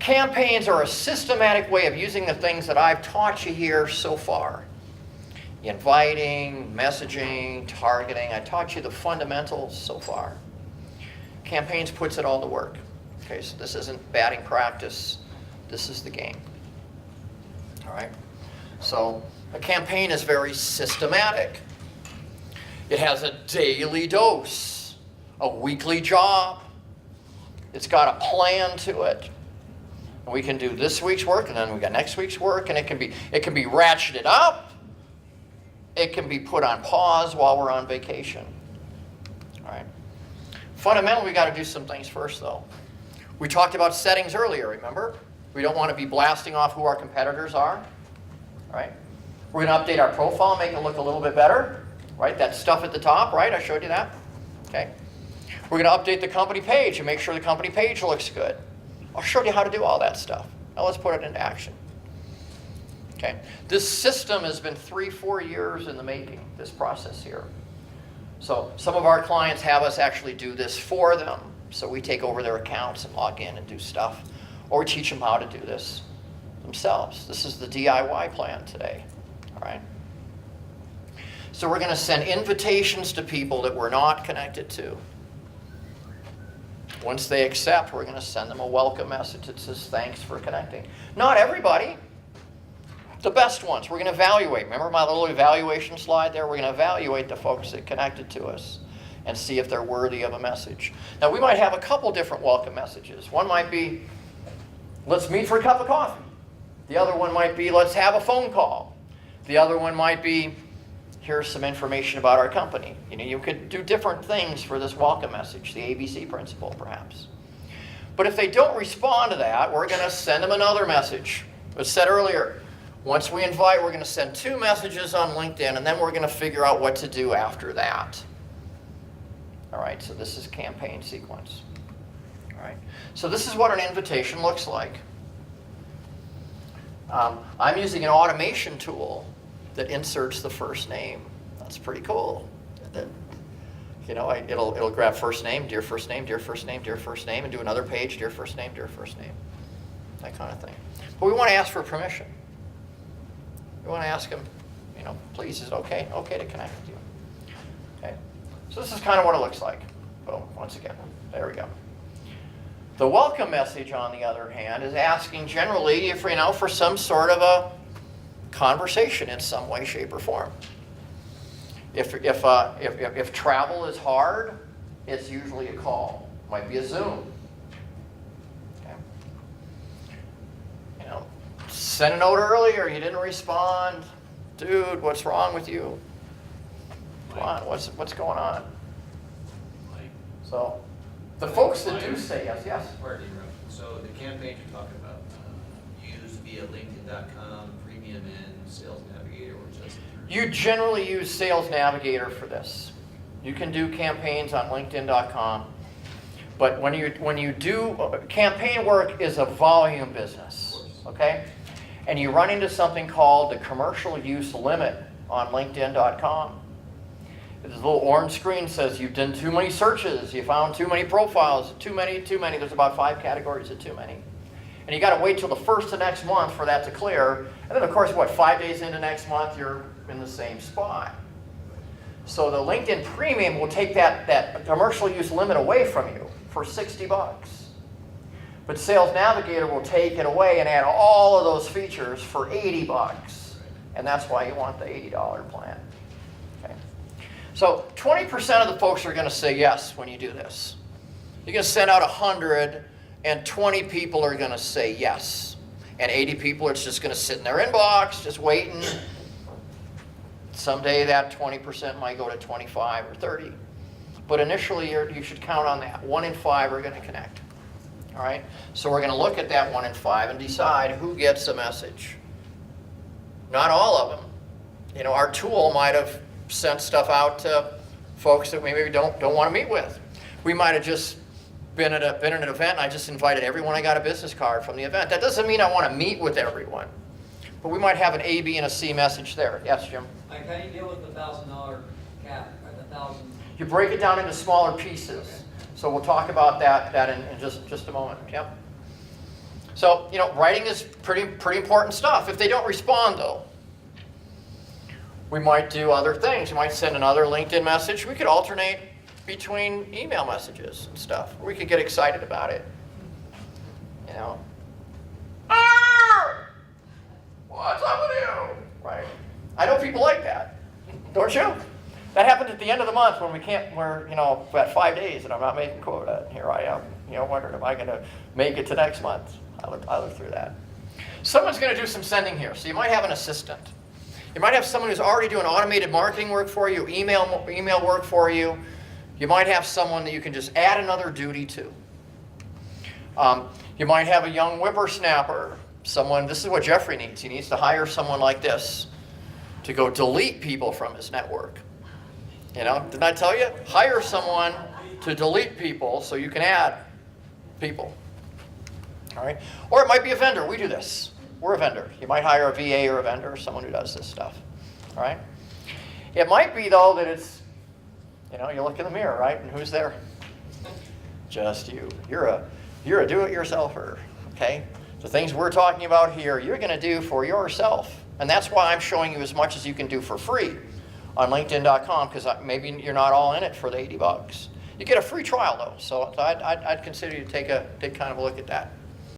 Campaigns are a systematic way of using the things that I've taught you here so far. Inviting, messaging, targeting. I taught you the fundamentals so far. Campaigns puts it all to work. Okay, so this isn't batting practice. This is the game. All right? So a campaign is very systematic. It has a daily dose, a weekly job. It's got a plan to it. And we can do this week's work, and then we got next week's work, and it can be ratcheted up. It can be put on pause while we're on vacation. All right. Fundamentally, we got to do some things first, though. We talked about settings earlier, remember? We don't want to be blasting off who our competitors are. All right. We're going to update our profile, make it look a little bit better. Right? That stuff at the top, right? I showed you that. Okay. We're going to update the company page and make sure the company page looks good. I'll show you how to do all that stuff. Now let's put it into action. Okay. This system has been 3-4 years in the making, this process here. So some of our clients have us actually do this for them. So we take over their accounts and log in and do stuff. Or we teach them how to do this themselves. This is the DIY plan today. All right. So we're going to send invitations to people that we're not connected to. Once they accept, we're going to send them a welcome message that says, thanks for connecting. Not everybody. The best ones. We're going to evaluate. Remember my little evaluation slide there? We're going to evaluate the folks that connected to us and see if they're worthy of a message. Now, we might have a couple different welcome messages. One might be, let's meet for a cup of coffee. The other one might be, let's have a phone call. The other one might be, here's some information about our company. You know, you could do different things for this welcome message, the ABC principle, perhaps. But if they don't respond to that, we're going to send them another message. As said earlier, once we invite, we're going to send 2 messages on LinkedIn, and then we're going to figure out what to do after that. All right, so this is campaign sequence. All right, so this is what an invitation looks like. I'm using an automation tool that inserts the first name. That's pretty cool. You know, it'll grab first name, dear first name, dear first name, dear first name, and do another page, dear first name, that kind of thing. But we want to ask for permission. We want to ask them, you know, please, is it okay to connect with you? Okay. So this is kind of what it looks like. Boom. Once again, there we go. The welcome message, on the other hand, is asking generally if, you know, for some sort of a conversation in some way, shape, or form. If travel is hard, it's usually a call. Might be a Zoom. Okay. You know, sent a note earlier, you didn't respond. Dude, what's wrong with you? Come on, what's going on? So, the folks that do say yes. Pardon me, so the campaign you're talking about, used via LinkedIn.com, Premium and Sales Navigator, or just? You generally use Sales Navigator for this. You can do campaigns on LinkedIn.com, but when you do campaign work is a volume business, okay? And you run into something called the commercial use limit on LinkedIn.com. This little orange screen says you've done too many searches, you found too many profiles, too many. There's about 5 categories of too many. And you got to wait till the first of next month for that to clear. And then, of course, 5 days into next month, you're in the same spot. So the LinkedIn Premium will take that commercial use limit away from you for $60. But Sales Navigator will take it away and add all of those features for $80. And that's why you want the $80 plan. Okay. So 20% of the folks are going to say yes when you do this. You're going to send out 100, and 20 people are going to say yes. And 80 people are just going to sit in their inbox, just waiting. Someday that 20% might go to 25 or 30. But initially, you should count on that. 1 in 5 are going to connect. All right? So we're going to look at that 1 in 5 and decide who gets a message. Not all of them. You know, our tool might have sent stuff out to folks that we maybe don't want to meet with. We might have just been at an event and I just invited everyone. I got a business card from the event. That doesn't mean I want to meet with everyone. But we might have an A, B, and a C message there. Yes, Jim? Like, how do you deal with the $1,000 cap, or the 1,000? You break it down into smaller pieces. Okay. So we'll talk about that in just a moment. Yep. So, writing is pretty important stuff. If they don't respond, though, we might do other things. We might send another LinkedIn message. We could alternate between email messages and stuff. We could get excited about it. "Arr! What's up with you?" Right? I know people like that, don't you? That happened at the end of the month when we're at 5 days and I'm not making quota. And here I am, wondering, am I going to make it to next month? I look through that. Someone's going to do some sending here, so you might have an assistant. You might have someone who's already doing automated marketing work for you, email work for you. You might have someone that you can just add another duty to. You might have a young whippersnapper. This is what Jeffrey needs. He needs to hire someone like this to go delete people from his network. Didn't I tell you? Hire someone to delete people so you can add people. All right? Or it might be a vendor. We do this. We're a vendor. You might hire a VA or a vendor or someone who does this stuff. All right? It might be, though, that it's, you look in the mirror, right? And who's there? Just you. You're a do-it-yourselfer, okay? The things we're talking about here, you're going to do for yourself. And that's why I'm showing you as much as you can do for free on LinkedIn.com, because maybe you're not all in it for the $80. You get a free trial, though, so I'd consider you to take kind of a look at that.